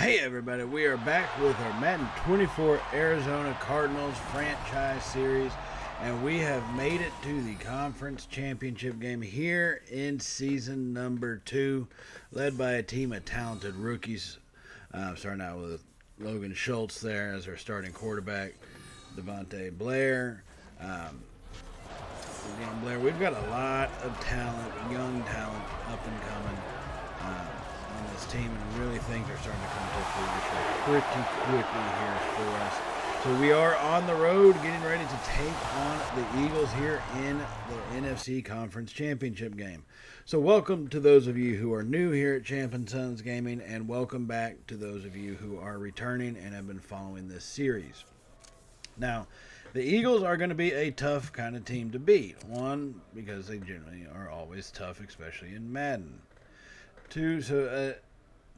Hey everybody, we are back with our Madden 24 Arizona Cardinals franchise series, and we have made it to the conference championship game here in season number 2, led by a team of talented rookies. Starting out with Logan Schultz there as our starting quarterback, Devontae Blair. We've got a lot of talent, young talent, up and coming on this team, and really things are starting to come to fruition pretty quickly here for us. So we are on the road getting ready to take on the Eagles here in the NFC Conference Championship game. So welcome to those of you who are new here at Champ & Sons Gaming, and welcome back to those of you who are returning and have been following this series. Now, the Eagles are going to be a tough kind of team to beat. One, because they generally are always tough, especially in Madden. Two,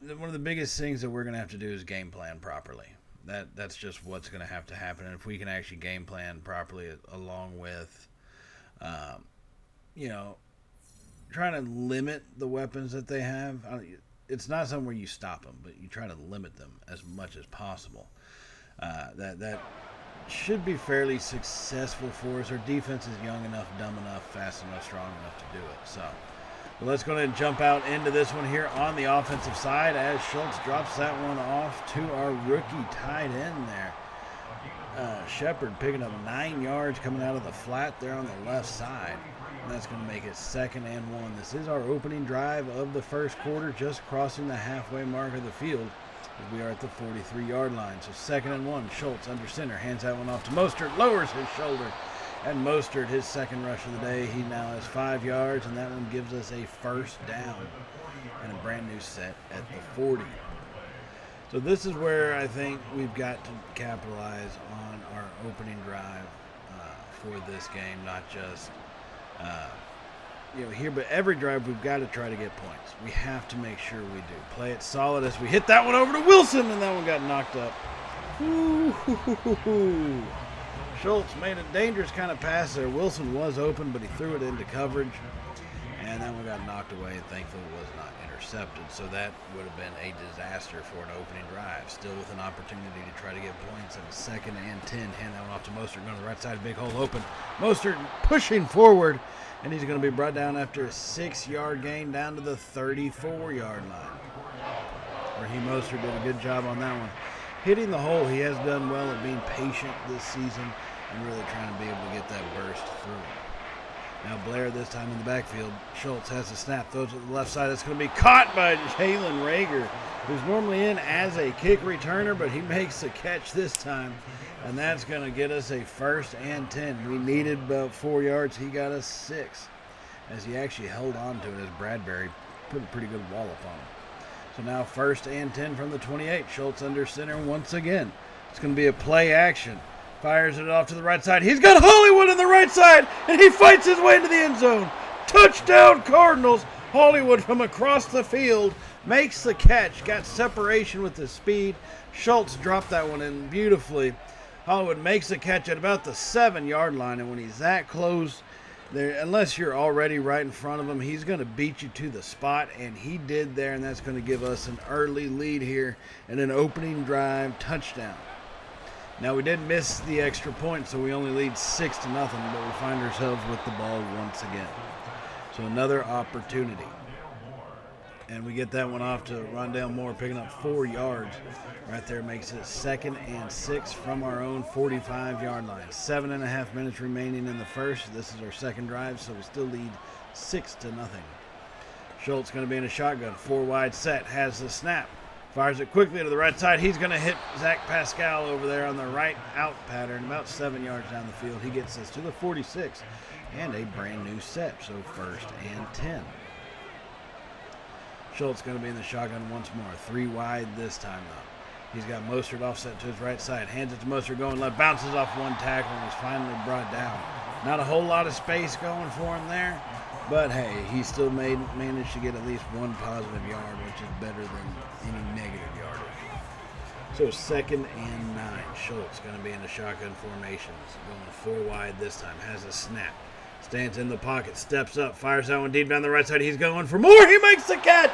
one of the biggest things that we're going to have to do is game plan properly. That's just what's going to have to happen. And if we can actually game plan properly, along with, trying to limit the weapons that they have. It's not something where you stop them, but you try to limit them as much as possible. That should be fairly successful for us. Our defense is young enough, dumb enough, fast enough, strong enough to do it. So let's go ahead and jump out into this one here on the offensive side as Schultz drops that one off to our rookie tight end there. Shepard picking up 9 yards coming out of the flat there on the left side. And that's going to make it 2nd and 1. This is our opening drive of the first quarter, just crossing the halfway mark of the field. We are at the 43-yard line. So 2nd and 1. Schultz under center. Hands that one off to Mostert. Lowers his shoulder. And Mostert, his second rush of the day, he now has 5 yards. And that one gives us a first down. And a brand new set at the 40. So this is where I think we've got to capitalize on our opening drive for this game. Not just here, but every drive we've got to try to get points. We have to make sure we do. Play it solid as we hit that one over to Wilson, and that one got knocked up. Ooh. Schultz made a dangerous kind of pass there. Wilson was open, but he threw it into coverage, and that one got knocked away, and thankfully it was not intercepted. So that would have been a disaster for an opening drive. Still with an opportunity to try to get points at 2nd and 10. Hand that one off to Mostert, going to the right side, big hole open. Mostert pushing forward. And he's going to be brought down after a 6-yard gain down to the 34-yard line. Raheem Mostert did a good job on that one. Hitting the hole, he has done well at being patient this season and really trying to be able to get that burst through. Now Blair this time in the backfield. Schultz has a snap, throws to the left side. It's going to be caught by Jalen Rager, who's normally in as a kick returner, but he makes the catch this time. And that's going to get us a 1st and 10. We needed about 4 yards. He got us 6 as he actually held on to it as Bradbury put a pretty good wallop on him. So now 1st and 10 from the 28. Schultz under center once again. It's going to be a play action. Fires it off to the right side. He's got Hollywood on the right side, and he fights his way into the end zone. Touchdown Cardinals. Hollywood from across the field makes the catch. Got separation with the speed. Schultz dropped that one in beautifully. Hollywood makes the catch at about the 7-yard line, and when he's that close, there, unless you're already right in front of him, he's going to beat you to the spot, and he did there, and that's going to give us an early lead here and an opening drive touchdown. Now, we did miss the extra point, so we only lead 6-0, but we find ourselves with the ball once again. So another opportunity. And we get that one off to Rondale Moore, picking up 4 yards. Right there makes it 2nd and 6 from our own 45-yard line. 7.5 minutes remaining in the first. This is our second drive, so we still lead 6-0. Schultz going to be in a shotgun. 4 wide set. Has the snap. Fires it quickly to the right side. He's going to hit Zach Pascal over there on the right out pattern, about 7 yards down the field. He gets us to the 46 and a brand new set. So 1st and 10. Schultz going to be in the shotgun once more. 3 wide this time, though. He's got Mostert offset to his right side. Hands it to Mostert going left. Bounces off one tackle and is finally brought down. Not a whole lot of space going for him there. But, hey, he still managed to get at least 1 positive yard, which is better than any negative yardage. So 2nd and 9. Schultz going to be in the shotgun formations. Going 4 wide this time. Has a snap. Stands in the pocket, steps up, fires that one deep down the right side. He's going for more. He makes the catch.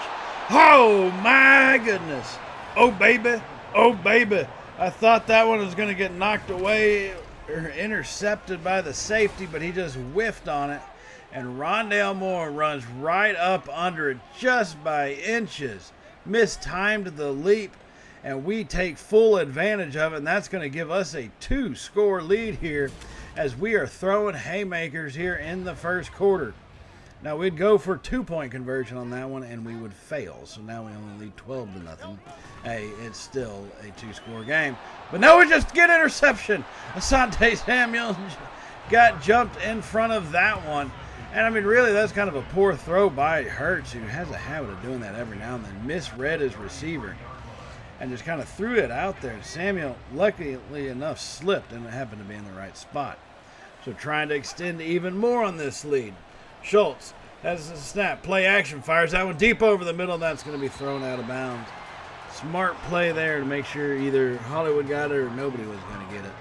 Oh, my goodness. Oh, baby. Oh, baby. I thought that one was going to get knocked away or intercepted by the safety, but he just whiffed on it. And Rondale Moore runs right up under it just by inches. Mistimed the leap, and we take full advantage of it, and that's going to give us a 2-score lead here as we are throwing haymakers here in the first quarter. Now, we'd go for 2-point conversion on that one, and we would fail. So now we only lead 12-0. Hey, it's still a 2-score game. But no, we just get interception. Asante Samuel got jumped in front of that one. And, I mean, really, that's kind of a poor throw by Hurts, who has a habit of doing that every now and then. Misread his receiver and just kind of threw it out there. Samuel, luckily enough, slipped, and it happened to be in the right spot. So trying to extend even more on this lead. Schultz has a snap. Play action. Fires that one deep over the middle. That's going to be thrown out of bounds. Smart play there to make sure either Hollywood got it or nobody was going to get it.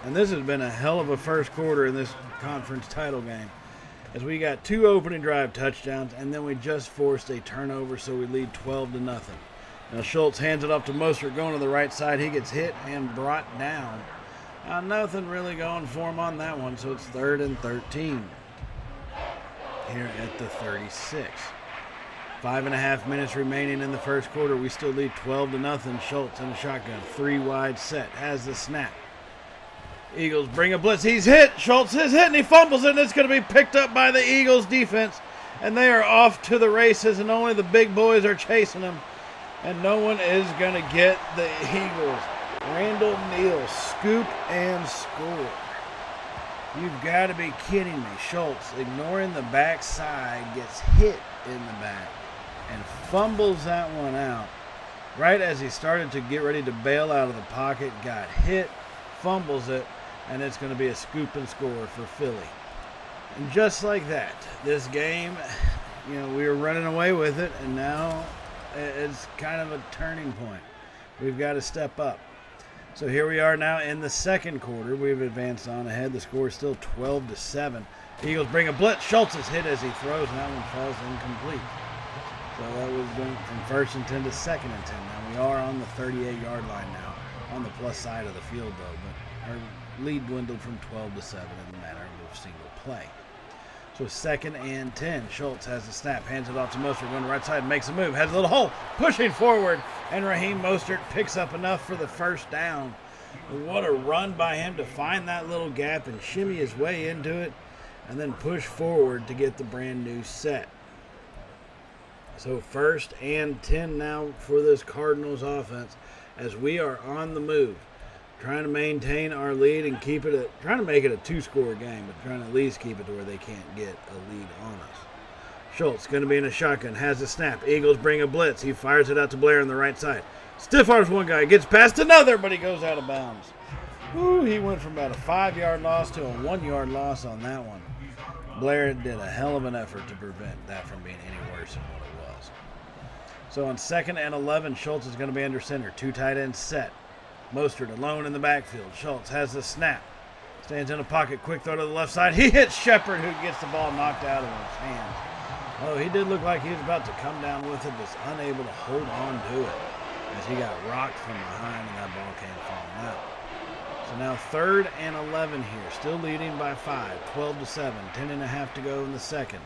And this has been a hell of a first quarter in this conference title game, as we got 2 opening drive touchdowns, and then we just forced a turnover, so we lead 12-0. Now Schultz hands it off to Mostert going to the right side. He gets hit and brought down. Now nothing really going for him on that one, so it's 3rd and 13. Here at the 36. 5.5 minutes remaining in the first quarter. We still lead 12-0. Schultz in a shotgun. 3 wide set. Has the snap. Eagles bring a blitz. He's hit. Schultz is hit and he fumbles it, and it's going to be picked up by the Eagles defense. And they are off to the races, and only the big boys are chasing them. And no one is going to get the Eagles. Randall Neal, scoop and score. You've got to be kidding me. Schultz, ignoring the backside, gets hit in the back and fumbles that one out. Right as he started to get ready to bail out of the pocket, got hit, fumbles it, and it's going to be a scoop and score for Philly. And just like that, this game, we were running away with it, and now it's kind of a turning point. We've got to step up. So here we are now in the second quarter. We've advanced on ahead. The score is still 12-7. Eagles bring a blitz. Schultz is hit as he throws, and that one falls incomplete. So that was going from 1st and 10 to 2nd and 10. Now we are on the 38-yard line now, on the plus side of the field, though. But our lead dwindled from 12-7 in the matter of a single play. So 2nd and 10. Schultz has the snap, hands it off to Mostert, going to the right side, makes a move, has a little hole, pushing forward, and Raheem Mostert picks up enough for the first down. What a run by him to find that little gap and shimmy his way into it, and then push forward to get the brand new set. So 1st and 10 now for this Cardinals offense, as we are on the move, trying to maintain our lead and keep it trying to make it a 2-score game, but trying to at least keep it to where they can't get a lead on us. Schultz going to be in a shotgun, has the snap. Eagles bring a blitz. He fires it out to Blair on the right side. Stiff arms one guy, gets past another, but he goes out of bounds. Ooh, he went from about a 5-yard loss to a 1-yard loss on that one. Blair did a hell of an effort to prevent that from being any worse than what it was. So on 2nd and 11, Schultz is going to be under center. 2 tight ends set. Mostert alone in the backfield. Schultz has the snap. Stands in a pocket. Quick throw to the left side. He hits Shepard, who gets the ball knocked out of his hands. Oh, he did look like he was about to come down with it, just unable to hold on to it as he got rocked from behind and that ball came falling out. So now 3rd and 11 here. Still leading by 5. 12-7. 10.5 to go in the second.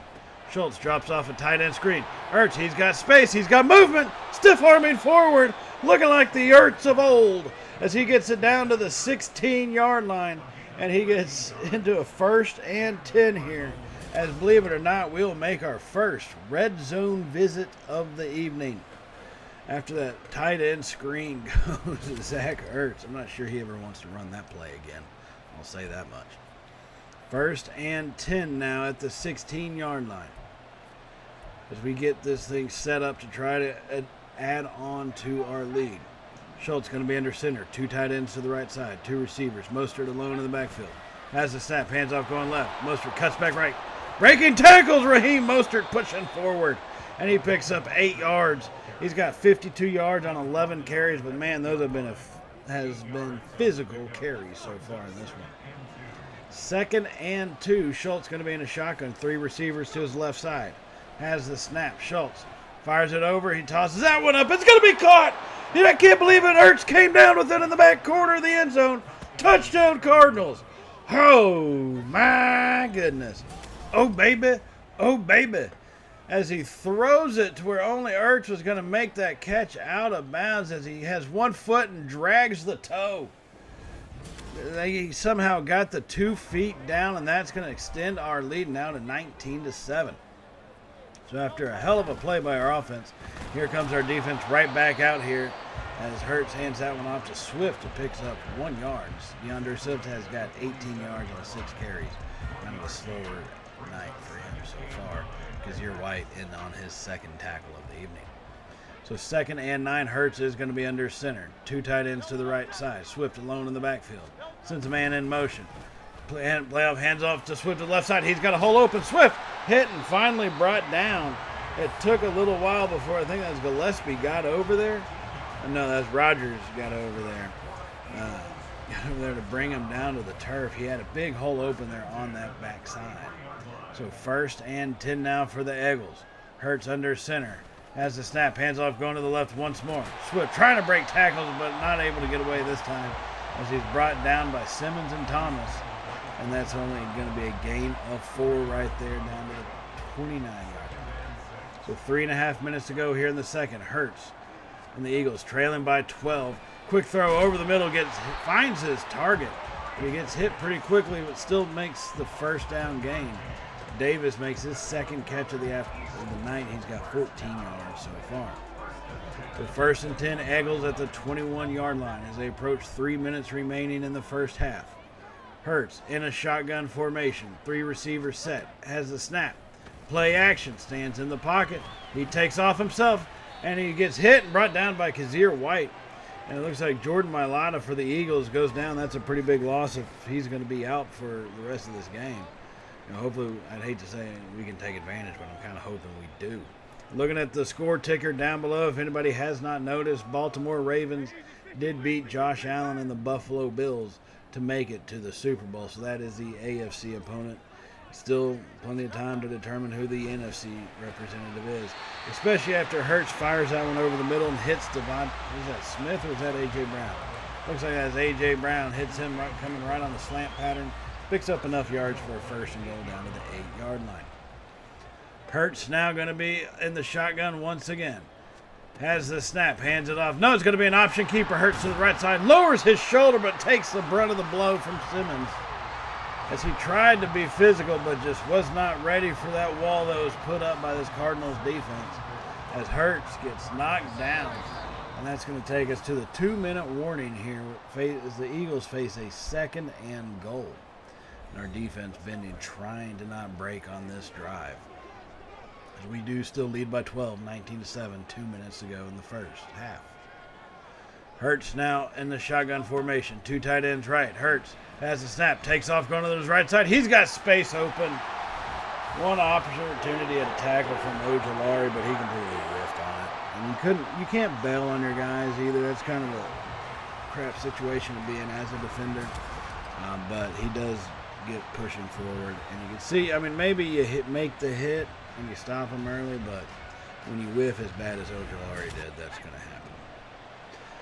Schultz drops off a tight end screen. Ertz, he's got space. He's got movement. Stiff arming forward. Looking like the Ertz of old, as he gets it down to the 16-yard line, and he gets into a 1st and 10 here, as believe it or not, we'll make our first red zone visit of the evening. After that tight end screen goes to Zach Ertz. I'm not sure he ever wants to run that play again. I'll say that much. 1st and 10 now at the 16-yard line, as we get this thing set up to try to add on to our lead. Schultz going to be under center. 2 tight ends to the right side. 2 receivers. Mostert alone in the backfield. Has the snap. Hands off going left. Mostert cuts back right. Breaking tackles. Raheem Mostert pushing forward. And he picks up 8 yards. He's got 52 yards on 11 carries. But, man, those have been physical carries so far in this one. 2nd and 2. Schultz going to be in a shotgun. 3 receivers to his left side. Has the snap. Schultz Fires it over. He tosses that one up. It's going to be caught. I can't believe it. Ertz came down with it in the back corner of the end zone. Touchdown Cardinals. Oh, my goodness. Oh, baby. Oh, baby. As he throws it to where only Ertz was going to make that catch out of bounds as he has one foot and drags the toe. They somehow got the 2 feet down, and that's going to extend our lead now to 19-7. So after a hell of a play by our offense, here comes our defense right back out here as Hurts hands that one off to Swift, who picks up 1 yard. DeAndre Swift has got 18 yards on 6 carries. Kind of a slower night for him so far. Kazir White in on his second tackle of the evening. So 2nd and 9, Hurts is going to be under center. 2 tight ends to the right side. Swift alone in the backfield. Sends a man in motion. Playoff hands off to Swift to the left side. He's got a hole open. Swift hit and finally brought down. It took a little while before I think that was Gillespie got over there. No, that's Rogers got over there. Got over there to bring him down to the turf. He had a big hole open there on that backside. So 1st and 10 now for the Eagles. Hurts under center. Has the snap. Hands off going to the left once more. Swift trying to break tackles but not able to get away this time as he's brought down by Simmons and Thomas. And that's only going to be a gain of 4 right there down to the 29-yard line. So 3.5 minutes to go here in the second. Hurts and the Eagles trailing by 12. Quick throw over the middle, finds his target. He gets hit pretty quickly, but still makes the first down gain. Davis makes his 2nd catch of the night. He's got 14 yards so far. So 1st and 10, Eagles at the 21-yard line as they approach 3 minutes remaining in the first half. Hurts in a shotgun formation. 3 receivers set. Has the snap. Play action. Stands in the pocket. He takes off himself, and he gets hit and brought down by Kazir White. And it looks like Jordan Mailata for the Eagles goes down. That's a pretty big loss if he's going to be out for the rest of this game. Hopefully, I'd hate to say we can take advantage, but I'm kind of hoping we do. Looking at the score ticker down below, if anybody has not noticed, Baltimore Ravens did beat Josh Allen and the Buffalo Bills to make it to the Super Bowl. So that is the AFC opponent. Still plenty of time to determine who the NFC representative is, especially after Hurts fires that one over the middle and hits Devon. Is that Smith or is that A.J. Brown? Looks like that's A.J. Brown. Hits him coming right on the slant pattern. Picks up enough yards for a first and goal down to the 8-yard line. Hurts now going to be in the shotgun once again. Has the snap, hands it off. No, it's going to be an option keeper. Hurts to the right side, lowers his shoulder, but takes the brunt of the blow from Simmons as he tried to be physical, but just was not ready for that wall that was put up by this Cardinals defense as Hurts gets knocked down. And that's going to take us to the 2-minute warning here as the Eagles face a 2nd and goal. And our defense bending, trying to not break on this drive. As we do still lead by 12, 19-7, 2 minutes to go in the first half. Hurts now in the shotgun formation. 2 tight ends right. Hurts has the snap, takes off going to his right side. He's got space open. One opportunity at a tackle from Ojolari, but he completely whiffed on it. And you can't bail on your guys either. That's kind of a crap situation to be in as a defender. But he does get pushing forward, and you can see. I mean, maybe you make the hit and you stop him early, but when you whiff as bad as Ojolari did, that's going to happen.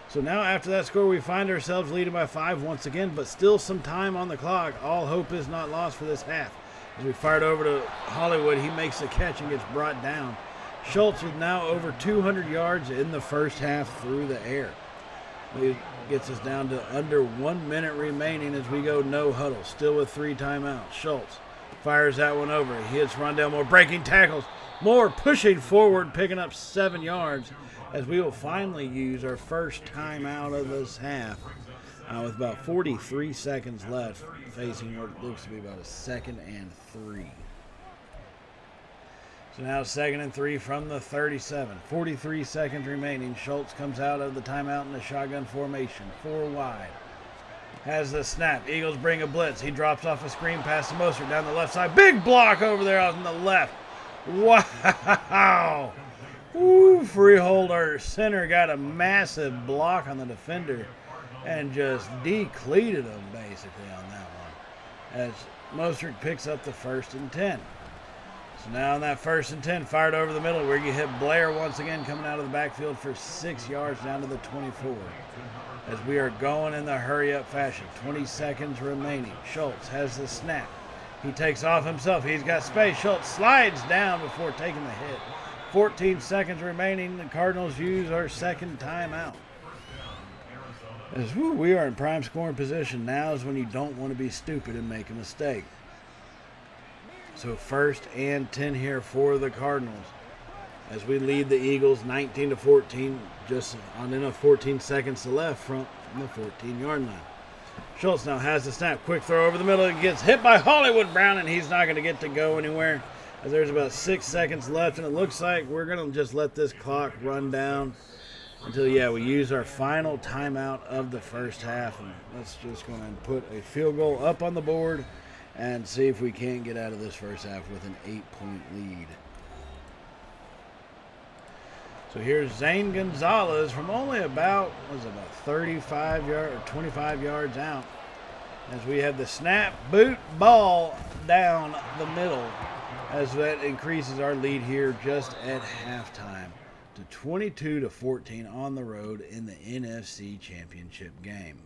So now after that score, we find ourselves leading by 5 once again, but still some time on the clock. All hope is not lost for this half. As we fired over to Hollywood, he makes the catch and gets brought down. Schultz with now over 200 yards in the first half through the air. It gets us down to under 1 minute remaining as we go no huddle, still with 3 timeouts. Schultz fires that one over. He hits Rondell Moore, breaking tackles. Moore pushing forward, picking up 7 yards as we will finally use our first timeout of this half with about 43 seconds left, facing what looks to be about a 2nd and 3. So now 2nd and 3 from the 37. 43 seconds remaining. Schultz comes out of the timeout in the shotgun formation. 4 wide. Has the snap. Eagles bring a blitz. He drops off a screen pass to Mostert down the left side. Big block over there on the left. Wow. Ooh, Freehold, our center, got a massive block on the defender and just decleated him basically on that one as Mostert picks up the 1st and 10. So now on that 1st and 10, fired over the middle where you hit Blair once again coming out of the backfield for 6 yards down to the 24. As we are going in the hurry-up fashion. 20 seconds remaining. Schultz has the snap. He takes off himself. He's got space. Schultz slides down before taking the hit. 14 seconds remaining. The Cardinals use our second timeout. As we are in prime scoring position. Now is when you don't want to be stupid and make a mistake. So 1st and 10 here for the Cardinals. As we lead the Eagles 19-14, just on enough 14 seconds to left from the 14-yard line. Schultz now has the snap. Quick throw over the middle. It gets hit by Hollywood Brown, and he's not going to get to go anywhere. As there's about 6 seconds left, and it looks like we're going to just let this clock run down until, we use our final timeout of the first half. And let's just go ahead and put a field goal up on the board and see if we can't get out of this first half with an 8-point lead. So here's Zane Gonzalez from only about 35 yards or 25 yards out. As we have the snap, boot, ball down the middle. As that increases our lead here just at halftime to 22-14 on the road in the NFC Championship game.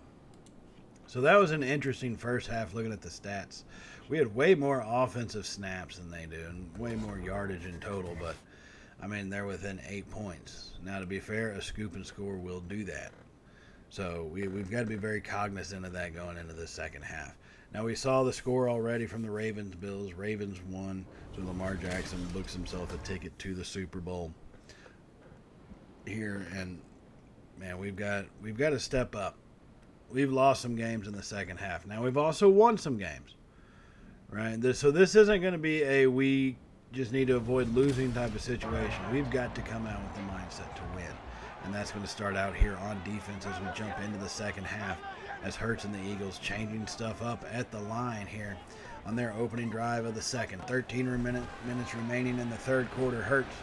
So that was an interesting first half looking at the stats. We had way more offensive snaps than they do and way more yardage in total, but they're within 8 points. Now, to be fair, a scoop and score will do that. So we've got to be very cognizant of that going into the second half. Now, we saw the score already from the Ravens-Bills. Ravens won, so Lamar Jackson books himself a ticket to the Super Bowl here. And, man, we've got to step up. We've lost some games in the second half. Now, we've also won some games, right? So this isn't going to be a we just need to avoid losing type of situation. We've got to come out with the mindset to win. And that's going to start out here on defense as we jump into the second half as Hurts and the Eagles changing stuff up at the line here on their opening drive of the second. 13 minutes remaining in the third quarter. Hurts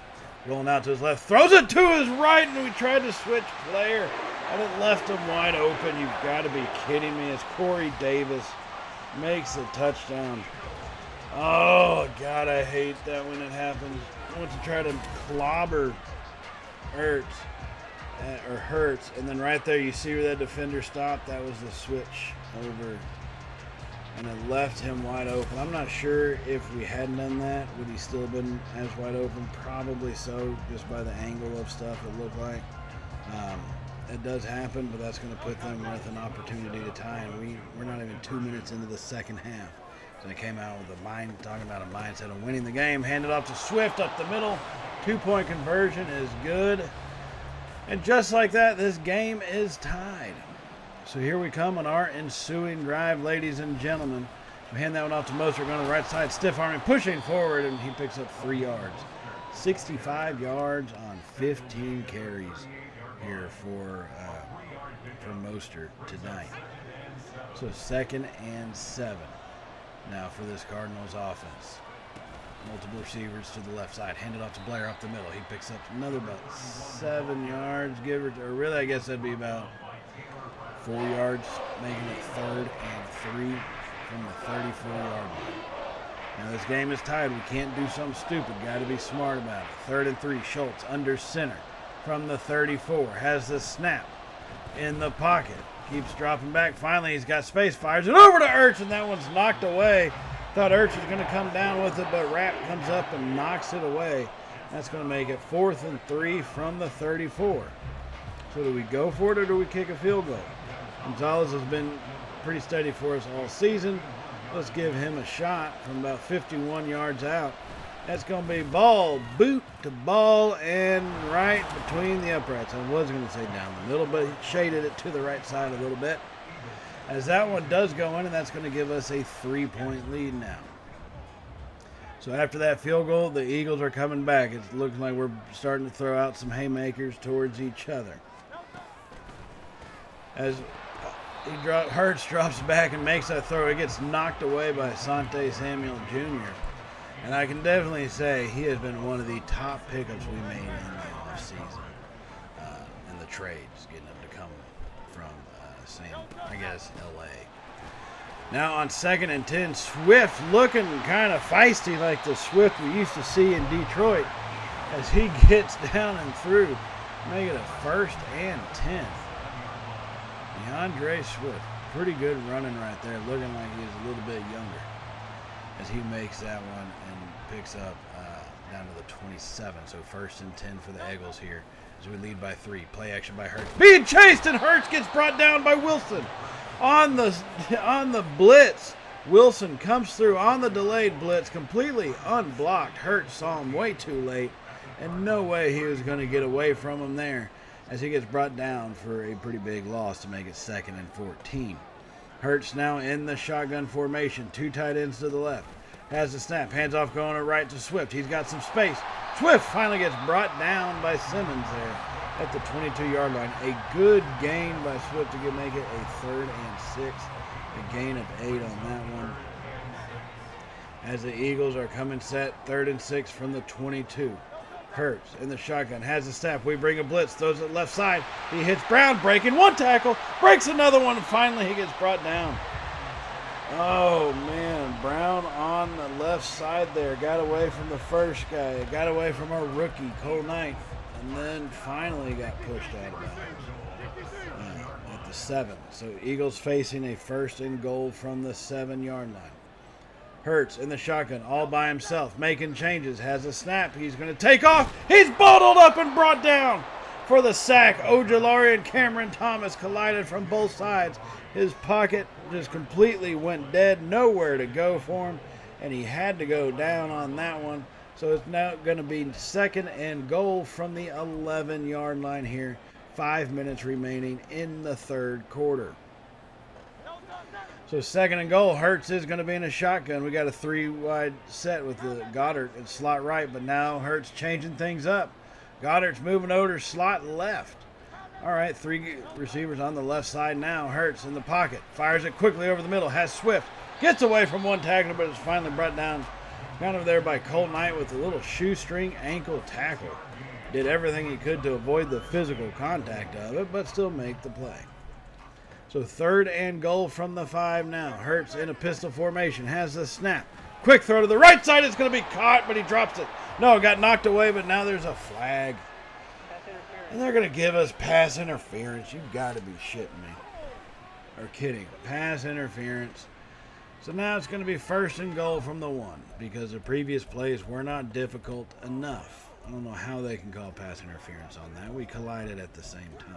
rolling out to his left, throws it to his right, and we tried to switch player, and it left him wide open. You've got to be kidding me. As Corey Davis makes a touchdown. Oh, God, I hate that when it happens. I want to try to clobber Hurts, and then right there you see where that defender stopped. That was the switch over, and it left him wide open. I'm not sure if we hadn't done that, would he still have been as wide open? Probably so, just by the angle of stuff it looked like. It does happen, but that's going to put them with an opportunity to tie, and we're not even 2 minutes into the second half. So they came out with talking about a mindset of winning the game. Handed off to Swift up the middle. 2-point conversion is good. And just like that, this game is tied. So here we come on our ensuing drive, ladies and gentlemen. We hand that one off to Mostert, going to the right side, stiff arming, pushing forward, and he picks up 3 yards. 65 yards on 15 carries here for Mostert tonight. So 2nd and 7 now for this Cardinals offense. Multiple receivers to the left side. Handed off to Blair up the middle. He picks up another about 7 yards, or really I guess that'd be about 4 yards, making it 3rd and 3 from the 34-yard line. Now this game is tied. We can't do something stupid. Got to be smart about it. 3rd and 3. Schultz under center from the 34. Has the snap in the pocket. Keeps dropping back. Finally, he's got space. Fires it over to Ertz, and that one's knocked away. Thought Ertz was going to come down with it, but Rapp comes up and knocks it away. That's going to make it 4th and 3 from the 34. So do we go for it or do we kick a field goal? Gonzalez has been pretty steady for us all season. Let's give him a shot from about 51 yards out. That's going to be ball, boot to ball, and right between the uprights. I was going to say down the middle, but he shaded it to the right side a little bit. As that one does go in, and that's going to give us a 3-point lead now. So after that field goal, the Eagles are coming back. It's looking like we're starting to throw out some haymakers towards each other. As Hurts drops back and makes that throw, it gets knocked away by Asante Samuel Jr. And I can definitely say he has been one of the top pickups we made in the offseason. In the trades, getting him to come from I guess, L.A. Now on 2nd and 10, Swift looking kind of feisty like the Swift we used to see in Detroit as he gets down and through, make it a 1st and 10. DeAndre Swift, pretty good running right there, looking like he's a little bit younger as he makes that one and picks up down to the 27. So 1st and 10 for the Eagles here as we lead by 3. Play action by Hurts. Being chased, and Hurts gets brought down by Wilson. On the blitz, Wilson comes through on the delayed blitz, completely unblocked. Hurts saw him way too late, and no way he was going to get away from him there as he gets brought down for a pretty big loss to make it 2nd and 14. Hurts now in the shotgun formation, 2 tight ends to the left. Has the snap, hands off going right to Swift. He's got some space. Swift finally gets brought down by Simmons there at the 22-yard line. A good gain by Swift to make it a 3rd and 6. A gain of 8 on that one. As the Eagles are coming set, 3rd and 6 from the 22. Hurts in the shotgun, has the snap. We bring a blitz, throws it left side. He hits Brown, breaking one tackle, breaks another one, and finally he gets brought down. Oh, man, Brown on the left side there. Got away from the first guy. Got away from our rookie, Cole Knight. And then finally got pushed out of bounds at the 7. So Eagles facing a 1st and goal from the 7-yard line. Hurts in the shotgun all by himself, making changes. Has a snap. He's going to take off. He's bottled up and brought down for the sack. Ojulari and Cameron Thomas collided from both sides. His pocket just completely went dead. Nowhere to go for him, and he had to go down on that one. So it's now going to be 2nd and goal from the 11-yard line here. 5 minutes remaining in the 3rd quarter. So 2nd and goal. Hurts is going to be in a shotgun. We got a 3-wide set with the Goddard at slot right, but now Hurts changing things up. Goddard's moving over slot left. All right, 3 receivers on the left side now. Hurts in the pocket. Fires it quickly over the middle. Has Swift. Gets away from one tackler, but it's finally brought down kind of there by Cole Knight with a little shoestring ankle tackle. Did everything he could to avoid the physical contact of it, but still make the play. So 3rd and goal from the 5 now. Hurts in a pistol formation. Has the snap. Quick throw to the right side. It's going to be caught, but he drops it. No, it got knocked away, but now there's a flag. And they're going to give us pass interference. You've got to be shitting me. Or kidding. Pass interference. So now it's going to be 1st and goal from the 1 because the previous plays were not difficult enough. I don't know how they can call pass interference on that. We collided at the same time.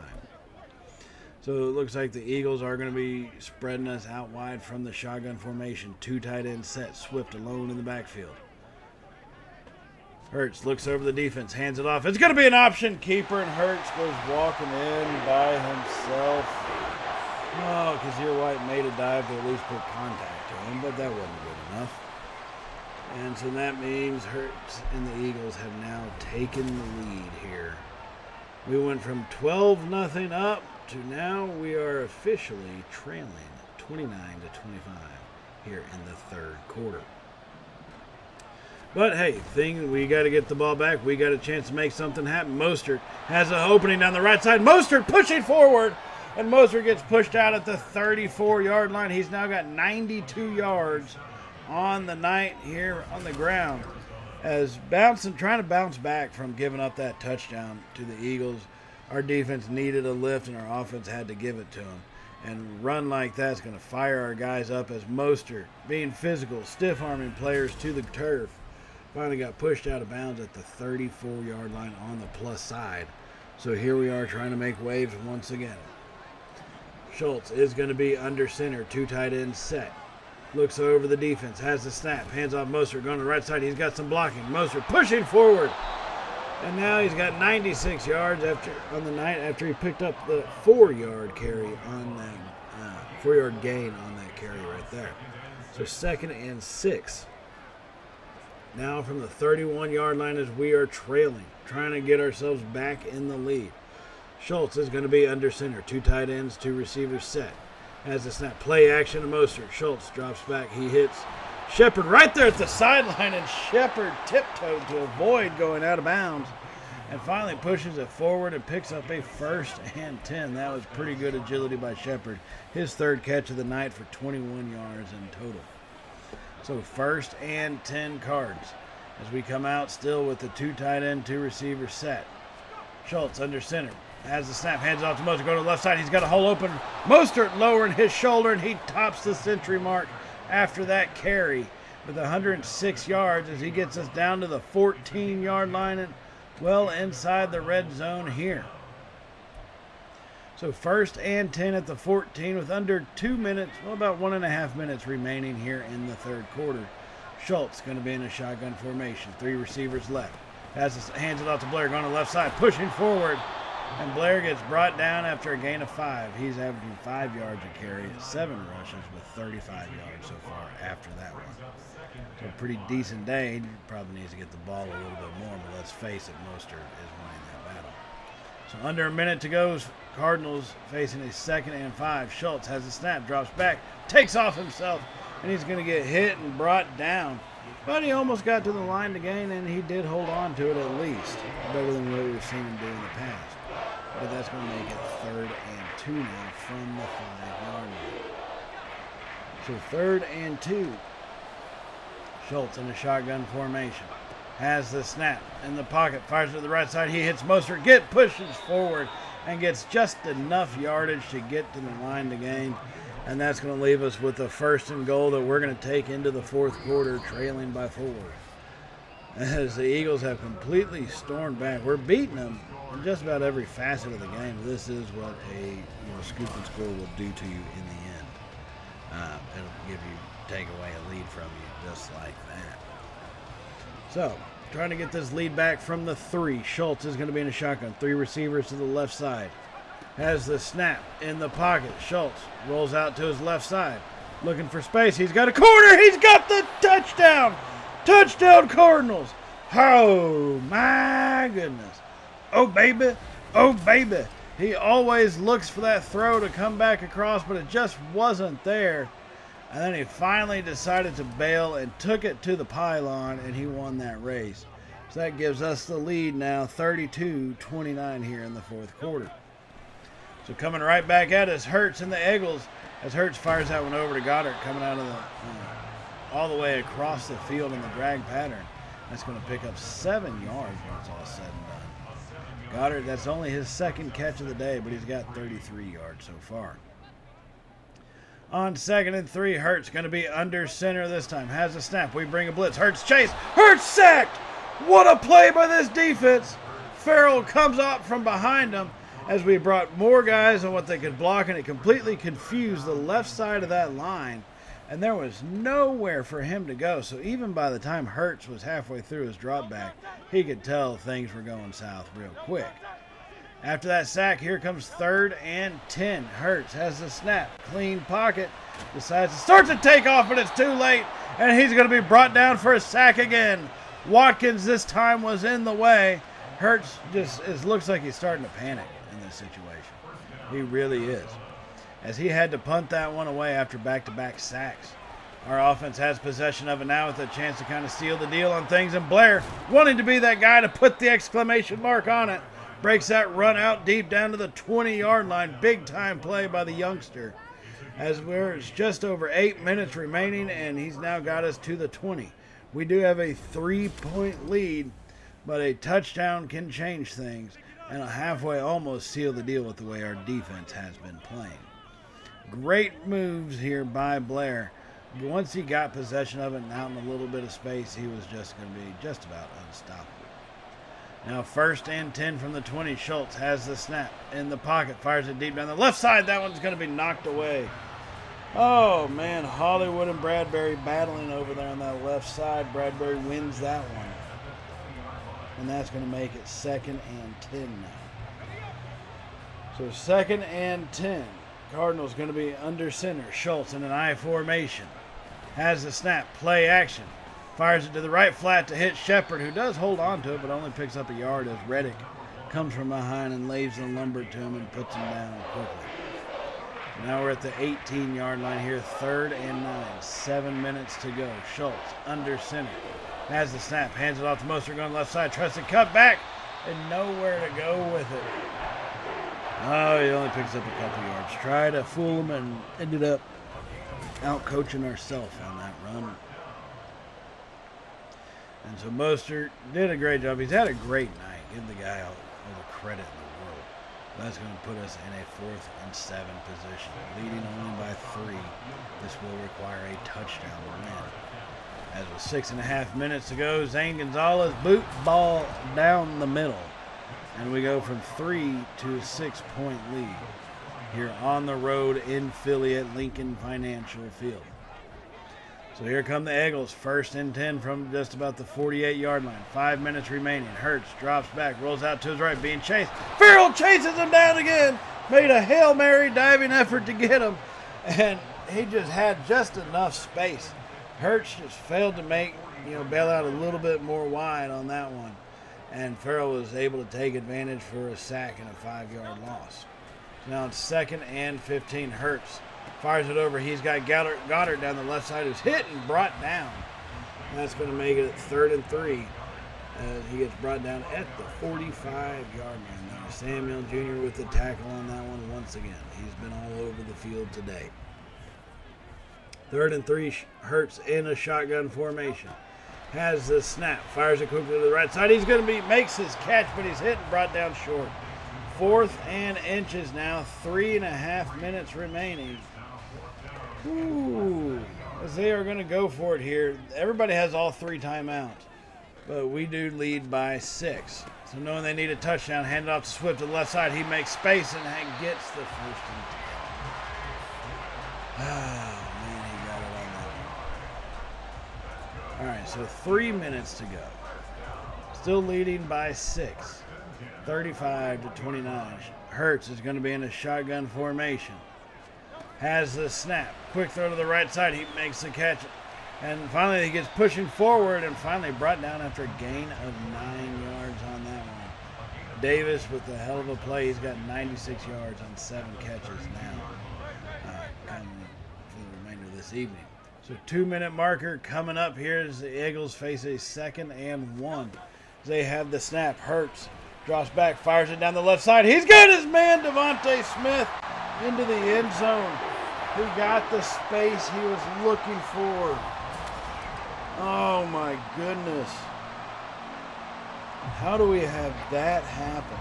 So it looks like the Eagles are going to be spreading us out wide from the shotgun formation. 2 tight end set. Swift alone in the backfield. Hurts looks over the defense, hands it off. It's going to be an option keeper, and Hurts goes walking in by himself. Oh, Kazir White made a dive to at least put contact to him, but that wasn't good enough. And so that means Hurts and the Eagles have now taken the lead here. We went from 12-0 up to now we are officially trailing 29-25 here in the 3rd quarter. But hey, we got to get the ball back. We got a chance to make something happen. Mostert has an opening down the right side. Mostert pushing forward, and Mostert gets pushed out at the 34-yard line. He's now got 92 yards on the night here on the ground. As trying to bounce back from giving up that touchdown to the Eagles, our defense needed a lift, and our offense had to give it to them. And run like that's going to fire our guys up as Mostert, being physical, stiff-arming players to the turf, finally got pushed out of bounds at the 34-yard line on the plus side. So here we are trying to make waves once again. Schultz is going to be under center, 2 tight ends set. Looks over the defense, has the snap, hands off Mostert, going to the right side. He's got some blocking. Mostert pushing forward. And now he's got 96 yards on the night after he picked up the 4-yard carry on that 4-yard gain on that carry right there. So 2nd and 6. Now from the 31-yard line as we are trailing, trying to get ourselves back in the lead. Schultz is going to be under center. 2 tight ends, 2 receivers set. Has the snap. Play action to Mostert. Schultz drops back. He hits Shepard right there at the sideline, and Shepard tiptoed to avoid going out of bounds and finally pushes it forward and picks up a 1st and 10. That was pretty good agility by Shepard. His 3rd catch of the night for 21 yards in total. So 1st and 10 Cards as we come out still with the 2 tight end, 2 receiver set. Schultz under center. Has the snap, hands off to Mostert, go to the left side. He's got a hole open. Mostert lowering his shoulder, and he tops the century mark after that carry with 106 yards as he gets us down to the 14-yard line and well inside the red zone here. So 1st and 10 at the 14 with under 2 minutes, well, about 1.5 minutes remaining here in the 3rd quarter. Schultz going to be in a shotgun formation. 3 receivers left. Hands it off to Blair, going to the left side, pushing forward. And Blair gets brought down after a gain of 5. He's averaging 5 yards a carry, 7 rushes with 35 yards so far after that one. So a pretty decent day. He probably needs to get the ball a little bit more, but let's face it, Mostert is winning that battle. So under a minute to go, Cardinals facing a 2nd and 5. Schultz has the snap, drops back, takes off himself, and he's going to get hit and brought down. But he almost got to the line to gain, and he did hold on to it at least. Better than what we've seen him do in the past. But that's going to make it 3rd and 2 now from the 5-yard line. So 3rd and 2. Schultz in a shotgun formation. Has the snap in the pocket. Fires to the right side. He hits Mostert. Pushes forward and gets just enough yardage to get to the line to gain. And that's going to leave us with a 1st and goal that we're going to take into the 4th quarter, trailing by 4. As the Eagles have completely stormed back. We're beating them in just about every facet of the game. This is what a scoop and score will do to you in the end. It'll take away a lead from you just like that. So, trying to get this lead back from the 3. Schultz is going to be in a shotgun. 3 receivers to the left side. Has the snap in the pocket. Schultz rolls out to his left side. Looking for space. He's got a corner. He's got the touchdown. Touchdown Cardinals. Oh, my goodness. Oh, baby. Oh, baby. He always looks for that throw to come back across, but it just wasn't there. And then he finally decided to bail and took it to the pylon, and he won that race. So that gives us the lead now, 32-29 here in the 4th quarter. So coming right back at us, Hurts and the Eagles, as Hurts fires that one over to Goddard, coming out of all the way across the field in the drag pattern. That's going to pick up 7 yards when it's all said and done. Goddard, that's only his 2nd catch of the day, but he's got 33 yards so far. On 2nd and 3, Hurts going to be under center this time. Has a snap. We bring a blitz. Hurts chase. Hurts sacked. What a play by this defense. Farrell comes up from behind him as we brought more guys on what they could block, and it completely confused the left side of that line. And there was nowhere for him to go. So even by the time Hurts was halfway through his drop back, he could tell things were going south real quick. After that sack, here comes 3rd and 10. Hurts has the snap. Clean pocket. Decides to start to take off, but it's too late. And he's going to be brought down for a sack again. Watkins this time was in the way. Hurts looks like he's starting to panic in this situation. He really is, as he had to punt that one away after back-to-back sacks. Our offense has possession of it now with a chance to kind of seal the deal on things. And Blair, wanting to be that guy to put the exclamation mark on it, breaks that run out deep down to the 20-yard line. Big-time play by the youngster. As it's just over 8 minutes remaining, and he's now got us to the 20. We do have a 3-point lead, but a touchdown can change things, and a halfway almost seal the deal with the way our defense has been playing. Great moves here by Blair. Once he got possession of it and out in a little bit of space, he was just going to be just about unstoppable. Now 1st and 10 from the 20. Schultz has the snap in the pocket, fires it deep down the left side. That one's going to be knocked away. Oh, man, Hollywood and Bradbury battling over there on that left side. Bradbury wins that one. And that's going to make it 2nd and 10 now. So 2nd and 10. Cardinals going to be under center. Schultz in an I formation. Has the snap. Play action. Fires it to the right flat to hit Shepard, who does hold on to it, but only picks up a yard as Reddick comes from behind and lays the lumber to him and puts him down quickly. Now we're at the 18-yard line here, 3rd and 9. 7 minutes to go. Schultz under center. Has the snap. Hands it off to Mostert going left side. Tries to cut back. and nowhere to go with it. Oh, he only picks up a couple yards. Tried to fool him and ended up out-coaching ourselves on that run. And so Mostert did a great job. He's had a great night. Give the guy all the credit in the world. That's going to put us in a 4th and 7 position. Leading only by 3. This will require a touchdown to win. As with 6.5 minutes to go, Zane Gonzalez boot ball down the middle. And we go from 3 to a 6-point lead here on the road in Philly at Lincoln Financial Field. So here come the Eagles, 1st and 10 from just about the 48-yard line. 5 minutes remaining. Hurts drops back, rolls out to his right, being chased. Farrell chases him down again. Made a Hail Mary diving effort to get him. And he just had just enough space. Hurts just failed to bail out a little bit more wide on that one. And Farrell was able to take advantage for a sack and a 5-yard loss. So now it's 2nd and 15. Hurts fires it over. He's got Goddard down the left side who's hit and brought down. And that's going to make it 3rd and 3 as he gets brought down at the 45-yard line. Now Samuel Jr. with the tackle on that one once again. He's been all over the field today. 3rd and 3, Hurts in a shotgun formation. Has the snap, fires it quickly to the right side. He's going to makes his catch, but he's hit and brought down short. 4th and inches now, 3.5 minutes remaining. Ooh, as they are going to go for it here. Everybody has all 3 timeouts, but we do lead by 6. So knowing they need a touchdown, hand it off to Swift to the left side. He makes space and gets the 1st and 10. Oh, man, he got it on that one. All right, so 3 minutes to go. Still leading by 6. 35-29. Hurts is going to be in a shotgun formation. Has the snap. Quick throw to the right side. He makes the catch. And finally he gets pushing forward and finally brought down after a gain of 9 yards on that one. Davis with a hell of a play. He's got 96 yards on 7 catches now coming for the remainder of this evening. So 2-minute marker coming up here as the Eagles face a 2nd and 1. They have the snap. Hurts drops back, fires it down the left side. He's got his man, Devontae Smith, into the end zone. He got the space he was looking for. Oh, my goodness. How do we have that happen?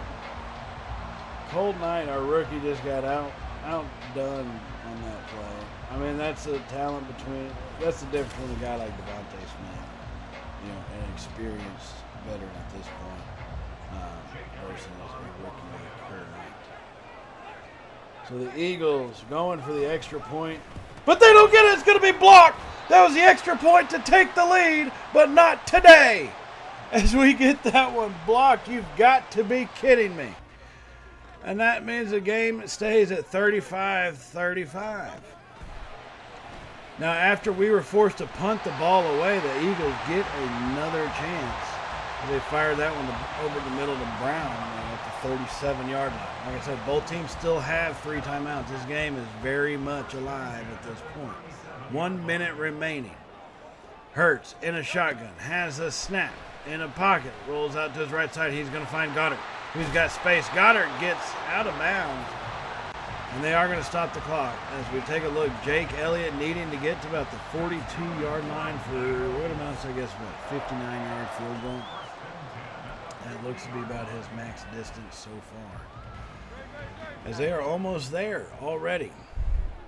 Colt Knight, our rookie, just got outdone on that play. I mean, that's the difference between a guy like Devontae Smith, an experienced veteran at this point. Versus a rookie like Colt Knight. So the Eagles going for the extra point, but they don't get it. It's going to be blocked. That was the extra point to take the lead, but not today. As we get that one blocked, you've got to be kidding me. And that means the game stays at 35-35. Now, after we were forced to punt the ball away, the Eagles get another chance. They fired that one over the middle to Brown at the 37-yard line. Like I said, both teams still have 3 timeouts. This game is very much alive at this point. 1 minute remaining. Hurts in a shotgun, has a snap in a pocket, rolls out to his right side. He's going to find Goddard, who's got space. Goddard gets out of bounds, and they are going to stop the clock. As we take a look, Jake Elliott needing to get to about the 42-yard line for what amounts, I guess, 59-yard field goal. That looks to be about his max distance so far. As they are almost there already.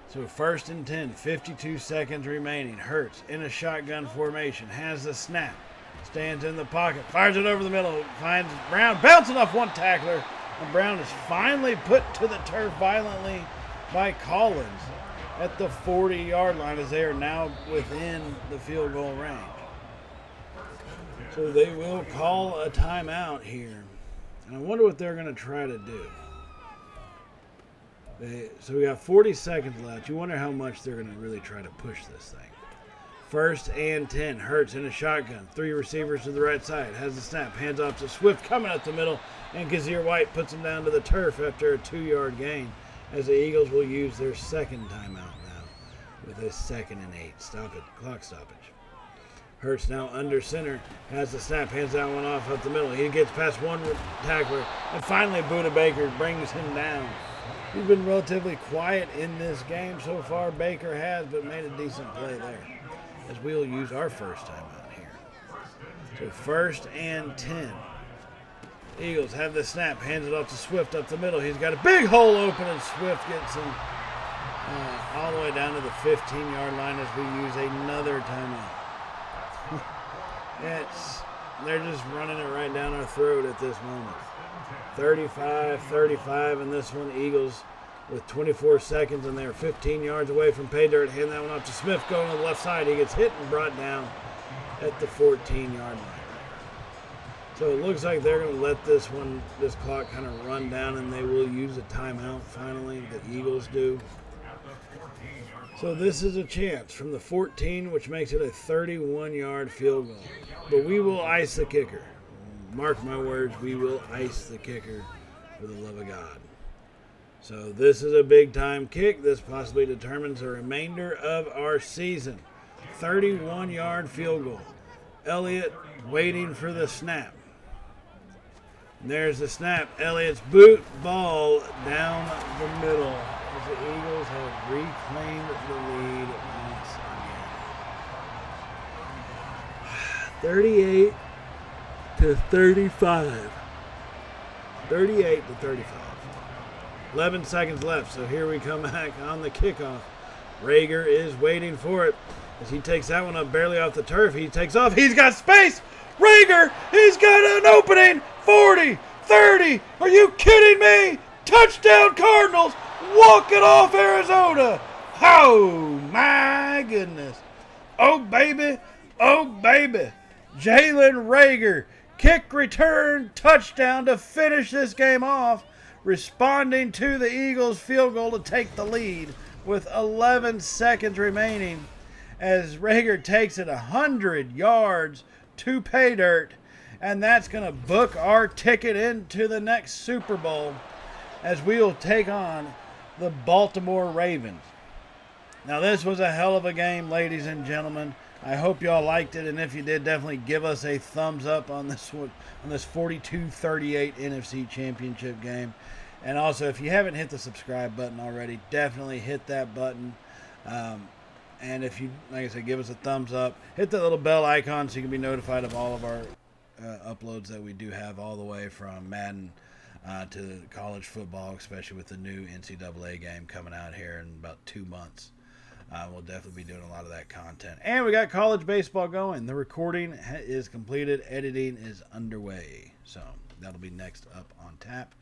So 1st and 10, 52 seconds remaining. Hurts in a shotgun formation, has the snap, stands in the pocket, fires it over the middle, finds Brown, bouncing off one tackler, and Brown is finally put to the turf violently by Collins at the 40-yard line as they are now within the field goal range. So they will call a timeout here. And I wonder what they're going to try to do. So we got 40 seconds left. You wonder how much they're going to really try to push this thing. 1st and 10. Hurts in a shotgun. 3 receivers to the right side. Has the snap. Hands off to Swift coming up the middle. And Kazir White puts him down to the turf after a 2-yard gain. As the Eagles will use their 2nd timeout now with a 2nd and 8. Clock stoppage. Hurts now under center, has the snap, hands that one off up the middle. He gets past one tackler, and finally Buda Baker brings him down. He's been relatively quiet in this game so far. Baker has, but made a decent play there. As we'll use our first timeout here. So 1st and 10. Eagles have the snap, hands it off to Swift up the middle. He's got a big hole open, and Swift gets him all the way down to the 15-yard line as we use another timeout. They're just running it right down our throat at this moment. 35-35 in this one. Eagles with 24 seconds, and they're 15 yards away from pay dirt. Hand that one off to Smith going to the left side. He gets hit and brought down at the 14-yard line. So it looks like they're going to let this clock kind of run down, and they will use a timeout finally. The Eagles do. So this is a chance from the 14, which makes it a 31-yard field goal. But we will ice the kicker. Mark my words, we will ice the kicker for the love of God. So this is a big-time kick. This possibly determines the remainder of our season. 31-yard field goal. Elliott waiting for the snap. And there's the snap. Elliott's boot ball down the middle. As the Eagles have reclaimed the lead once again. 38-35. 38-35. 11 seconds left, so here we come back on the kickoff. Rager is waiting for it. As he takes that one up barely off the turf, he takes off. He's got space. Rager, he's got an opening. 40, 30. Are you kidding me? Touchdown Cardinals. Walk it off Arizona. Oh, my goodness. Oh, baby. Oh, baby. Jalen Rager. Kick return touchdown to finish this game off. Responding to the Eagles' field goal to take the lead with 11 seconds remaining. As Rager takes it 100 yards to pay dirt. And that's going to book our ticket into the next Super Bowl as we will take on the Baltimore Ravens. Now, this was a hell of a game, ladies and gentlemen. I hope y'all liked it, and if you did, definitely give us a thumbs up on this one, on this 42-38 NFC Championship game. And also, if you haven't hit the subscribe button already, definitely hit that button. And if you, like I said, give us a thumbs up. Hit that little bell icon so you can be notified of all of our uploads that we do have, all the way from Madden to college football, especially with the new NCAA game coming out here in about 2 months. We'll definitely be doing a lot of that content. And we got college baseball going. The recording is completed. Editing is underway. So that'll be next up on tap.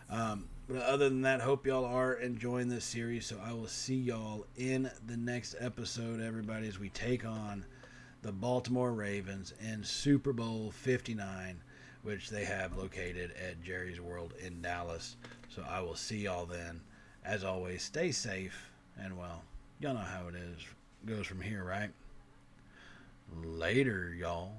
But other than that, hope y'all are enjoying this series. So I will see y'all in the next episode, everybody, as we take on the Baltimore Ravens in Super Bowl 59, which they have located at Jerry's World in Dallas. So I will see y'all then. As always, stay safe, and well, y'all know how it goes from here, right? Later, y'all.